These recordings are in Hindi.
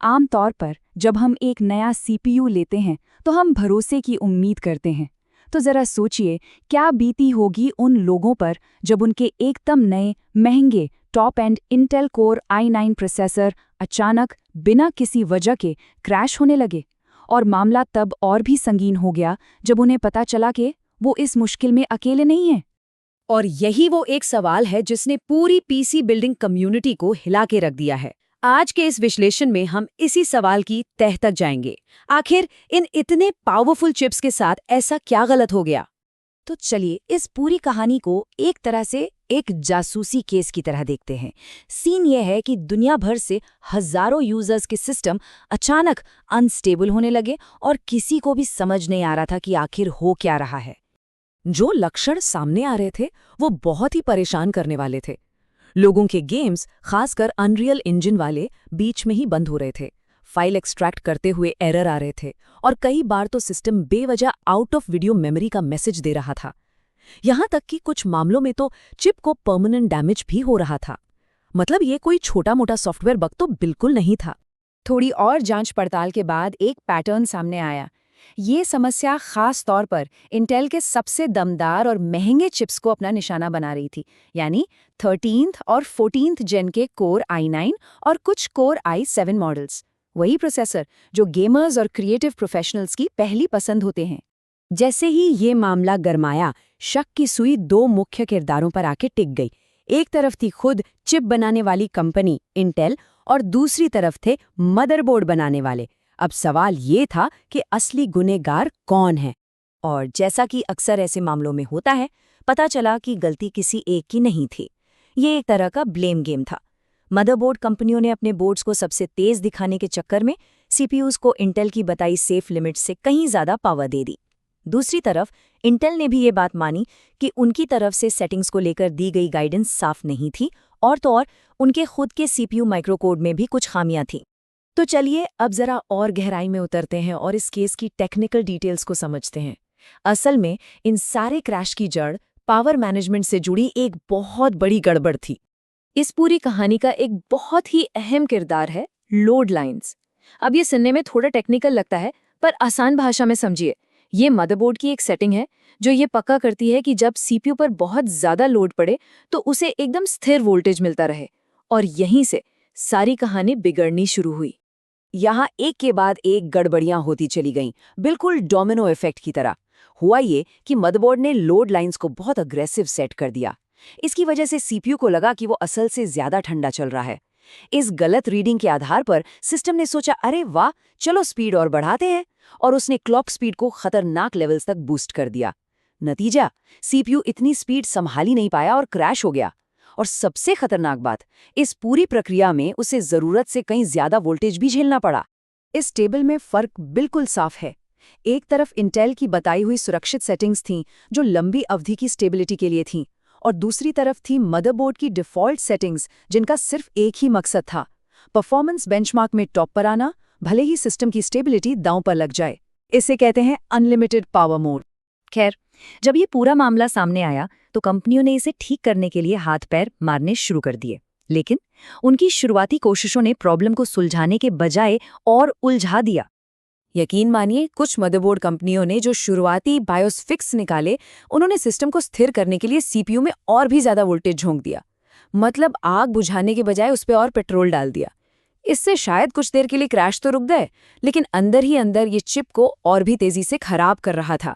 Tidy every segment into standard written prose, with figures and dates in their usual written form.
आम तौर पर जब हम एक नया सीपीयू लेते हैं तो हम भरोसे की उम्मीद करते हैं। तो ज़रा सोचिए क्या बीती होगी उन लोगों पर जब उनके एकदम नए महंगे top and Intel core i9 processor अचानक बिना किसी वजह के क्रैश होने लगे। और मामला तब और भी संगीन हो गया जब उन्हें पता चला कि वो इस मुश्किल में अकेले नहीं हैं। और यही वो एक सवाल है जिसने पूरी पीसी बिल्डिंग कम्युनिटी को हिला के रख दिया है। आज के इस विश्लेषण में हम इसी सवाल की तह तक जाएंगे। आखिर इन इतने पावरफुल चिप्स के साथ ऐसा क्या गलत हो गया? तो चलिए इस पूरी कहानी को एक तरह से एक जासूसी केस की तरह देखते हैं। सीन यह है कि दुनिया भर से हजारों यूजर्स के सिस्टम अचानक अनस्टेबल होने लगे और किसी को भी समझ नहीं आ रहा था कि आखिर हो क्या रहा है। जो लक्षण सामने आ रहे थे वो बहुत ही परेशान करने वाले थे। लोगों के गेम्स, खासकर अनरियल इंजन वाले, बीच में ही बंद हो रहे थे। फाइल एक्सट्रैक्ट करते हुए एरर आ रहे थे और कई बार तो सिस्टम बेवजह आउट ऑफ वीडियो मेमोरी का मैसेज दे रहा था। यहां तक कि कुछ मामलों में तो चिप को परमानेंट डैमेज भी हो रहा था। मतलब ये कोई छोटा मोटा सॉफ्टवेयर बग तो बिल्कुल नहीं था। थोड़ी और जांच पड़ताल के बाद एक पैटर्न सामने आया। ये समस्या खास तौर पर इंटेल के सबसे दमदार और महंगे चिप्स को अपना निशाना बना रही थी, यानी 13th और 14th जेन के कोर i9 और कुछ कोर i7 मॉडल्स। वही प्रोसेसर जो गेमर्स और क्रिएटिव प्रोफेशनल्स की पहली पसंद होते हैं। जैसे ही ये मामला गरमाया, शक की सुई दो मुख्य किरदारों पर आके टिक गई। एक तरफ थी खुद चिप बनाने वाली कंपनी इंटेल और दूसरी तरफ थे मदरबोर्ड बनाने वाले। अब सवाल ये था कि असली गुनहगार कौन है? और जैसा कि अक्सर ऐसे मामलों में होता है, पता चला कि गलती किसी एक की नहीं थी। ये एक तरह का ब्लेम गेम था। मदरबोर्ड कंपनियों ने अपने बोर्ड्स को सबसे तेज दिखाने के चक्कर में सीपीयूज को इंटेल की बताई सेफ लिमिट से कहीं ज्यादा पावर दे दी। दूसरी तरफ इंटेल ने भी ये बात मानी कि उनकी तरफ से सेटिंग्स को लेकर दी गई गाइडेंस साफ नहीं थी, और तो और उनके खुद के सीपीयू माइक्रोकोड में भी कुछ खामियां थीं। तो चलिए अब जरा और गहराई में उतरते हैं और इस केस की टेक्निकल डिटेल्स को समझते हैं। असल में इन सारे क्रैश की जड़ पावर मैनेजमेंट से जुड़ी एक बहुत बड़ी गड़बड़ थी। इस पूरी कहानी का एक बहुत ही अहम किरदार है लोड लाइंस। अब ये सुनने में थोड़ा टेक्निकल लगता है, पर आसान भाषा में समझिए। ये मदरबोर्ड की एक सेटिंग है जो ये पक्का करती है कि जब सीपीयू पर बहुत ज्यादा लोड पड़े तो उसे एकदम स्थिर वोल्टेज मिलता रहे। और यहीं से सारी कहानी बिगड़नी शुरू हुई। यहाँ एक के बाद एक गड़बड़ियां होती चली गईं, बिल्कुल डोमिनो इफेक्ट की तरह। हुआ ये कि मदरबोर्ड ने लोड लाइंस को बहुत अग्रेसिव सेट कर दिया। इसकी वजह से सीपीयू को लगा कि वो असल से ज्यादा ठंडा चल रहा है। इस गलत रीडिंग के आधार पर सिस्टम ने सोचा, अरे वाह, चलो स्पीड और बढ़ाते हैं, और उसने क्लॉक स्पीड को खतरनाक लेवल्स तक बूस्ट कर दिया। नतीजा, सीपीयू इतनी स्पीड संभाल ही नहीं पाया और क्रैश हो गया। और सबसे खतरनाक बात, इस पूरी प्रक्रिया में उसे जरूरत से कहीं ज्यादा वोल्टेज भी झेलना पड़ा। इस टेबल में फर्क बिल्कुल साफ है। एक तरफ इंटेल की बताई हुई सुरक्षित सेटिंग्स थीं जो लंबी अवधि की स्टेबिलिटी के लिए थीं, और दूसरी तरफ थी मदरबोर्ड की डिफ़ॉल्ट सेटिंग्स जिनका सिर्फ एक ही मकसद था, परफॉर्मेंस बेंचमार्क में टॉप पर आना, भले ही सिस्टम की स्टेबिलिटी दांव पर लग जाए। इसे कहते हैं अनलिमिटेड पावर मोड। खैर, जब ये पूरा मामला सामने आया तो कंपनियों ने इसे ठीक करने के लिए हाथ पैर मारने शुरू कर दिए। लेकिन उनकी शुरुआती कोशिशों ने प्रॉब्लम को सुलझाने के बजाय और उलझा दिया। यकीन मानिए, कुछ मदरबोर्ड कंपनियों ने जो शुरुआती बायोस फिक्स निकाले, उन्होंने सिस्टम को स्थिर करने के लिए सीपीयू में और भी ज्यादा वोल्टेज झोंक दिया। मतलब आग बुझाने के बजाय उस पर और पेट्रोल डाल दिया। इससे शायद कुछ देर के लिए क्रैश तो रुक गए, लेकिन अंदर ही अंदर ये चिप को और भी तेजी से खराब कर रहा था।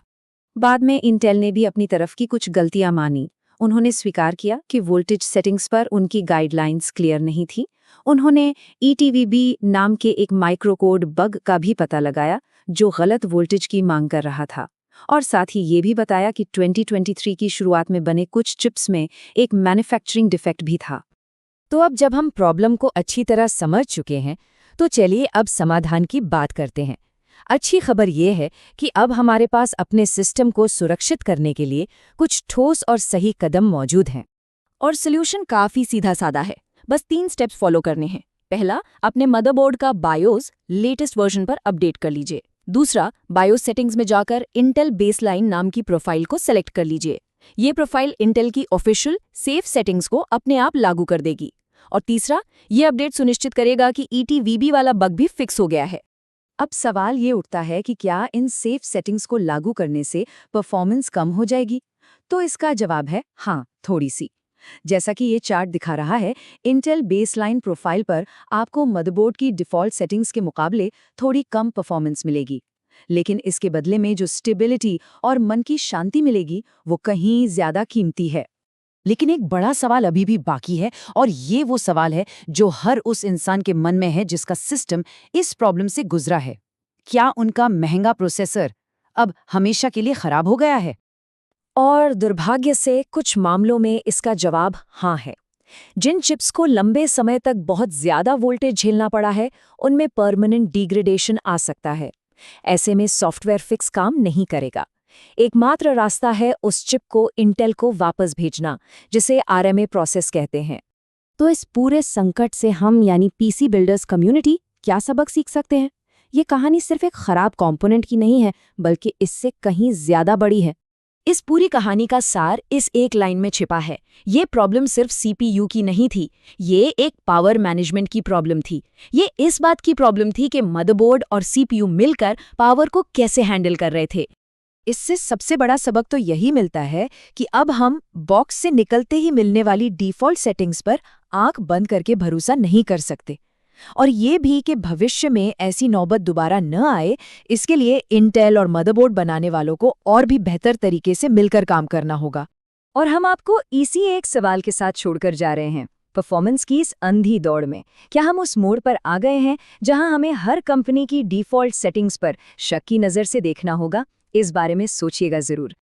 बाद में इंटेल ने भी अपनी तरफ की कुछ गलतियां मानी। उन्होंने स्वीकार किया कि वोल्टेज सेटिंग्स पर उनकी गाइडलाइंस क्लियर नहीं थी। उन्होंने ETVB नाम के एक माइक्रोकोड बग का भी पता लगाया जो गलत वोल्टेज की मांग कर रहा था, और साथ ही ये भी बताया कि 2023 की शुरुआत में बने कुछ चिप्स में एक मैन्युफैक्चरिंग डिफेक्ट भी था। तो अब जब हम प्रॉब्लम को अच्छी तरह समझ चुके हैं, तो चलिए अब समाधान की बात करते हैं। अच्छी खबर ये है कि अब हमारे पास अपने सिस्टम को सुरक्षित करने के लिए कुछ ठोस और सही कदम मौजूद हैं। और सॉल्यूशन काफी सीधा साधा है, बस 3 स्टेप्स फॉलो करने हैं। पहला, अपने मदरबोर्ड का बायोस लेटेस्ट वर्जन पर अपडेट कर लीजिए। दूसरा, बायोस सेटिंग्स में जाकर इंटेल बेसलाइन नाम की प्रोफाइल को सेलेक्ट कर लीजिए। ये प्रोफाइल इंटेल की ऑफिशियल सेफ सेटिंग्स को अपने आप लागू कर देगी। और तीसरा, ये अपडेट सुनिश्चित करेगा कि ETVB वाला बग भी फिक्स हो गया है। अब सवाल ये उठता है कि क्या इन सेफ सेटिंग्स को लागू करने से परफॉर्मेंस कम हो जाएगी? तो इसका जवाब है हाँ, थोड़ी सी। जैसा कि ये चार्ट दिखा रहा है, इंटेल बेसलाइन प्रोफाइल पर आपको मदरबोर्ड की डिफ़ॉल्ट सेटिंग्स के मुकाबले थोड़ी कम परफॉर्मेंस मिलेगी। लेकिन इसके बदले में जो स्टेबिलिटी और मन की शांति मिलेगी, वो कहीं ज़्यादा कीमती है। लेकिन एक बड़ा सवाल अभी भी बाकी है, और ये वो सवाल है जो हर उस इंसान के मन में है जिसका सिस्टम इस प्रॉब्लम से गुजरा है। क्या उनका महंगा प्रोसेसर अब हमेशा के लिए खराब हो गया है? और दुर्भाग्य से कुछ मामलों में इसका जवाब हाँ है। जिन चिप्स को लंबे समय तक बहुत ज्यादा वोल्टेज झेलना पड़ा है, उनमें परमानेंट डिग्रेडेशन आ सकता है। ऐसे में सॉफ्टवेयर फिक्स काम नहीं करेगा। एकमात्र रास्ता है उस चिप को इंटेल को वापस भेजना, जिसे RMA प्रोसेस कहते हैं। तो इस पूरे संकट से हम यानी PC बिल्डर्स कम्युनिटी क्या सबक सीख सकते हैं? ये कहानी सिर्फ एक खराब कंपोनेंट की नहीं है, बल्कि इससे कहीं ज्यादा बड़ी है। इस पूरी कहानी का सार इस एक लाइन में छिपा है। ये प्रॉब्लम सिर्फ CPU की नहीं थी, ये एक पावर मैनेजमेंट की प्रॉब्लम थी। ये इस बात की प्रॉब्लम थी कि मदरबोर्ड और CPU मिलकर पावर को कैसे हैंडल कर रहे थे। इससे सबसे बड़ा सबक तो यही मिलता है कि अब हम बॉक्स से निकलते ही मिलने वाली डिफ़ॉल्ट सेटिंग्स पर आंख बंद करके भरोसा नहीं कर सकते। और ये भी कि भविष्य में ऐसी नौबत दोबारा न आए, इसके लिए इंटेल और मदरबोर्ड बनाने वालों को और भी बेहतर तरीके से मिलकर काम करना होगा। और हम आपको इसी एक सवाल के साथ छोड़कर जा रहे हैं। परफॉर्मेंस की इस अंधी दौड़ में क्या हम उस मोड़ पर आ गए हैं जहां हमें हर कंपनी की डिफ़ॉल्ट सेटिंग्स पर शक की नज़र से देखना होगा? इस बारे में सोचिएगा ज़रूर।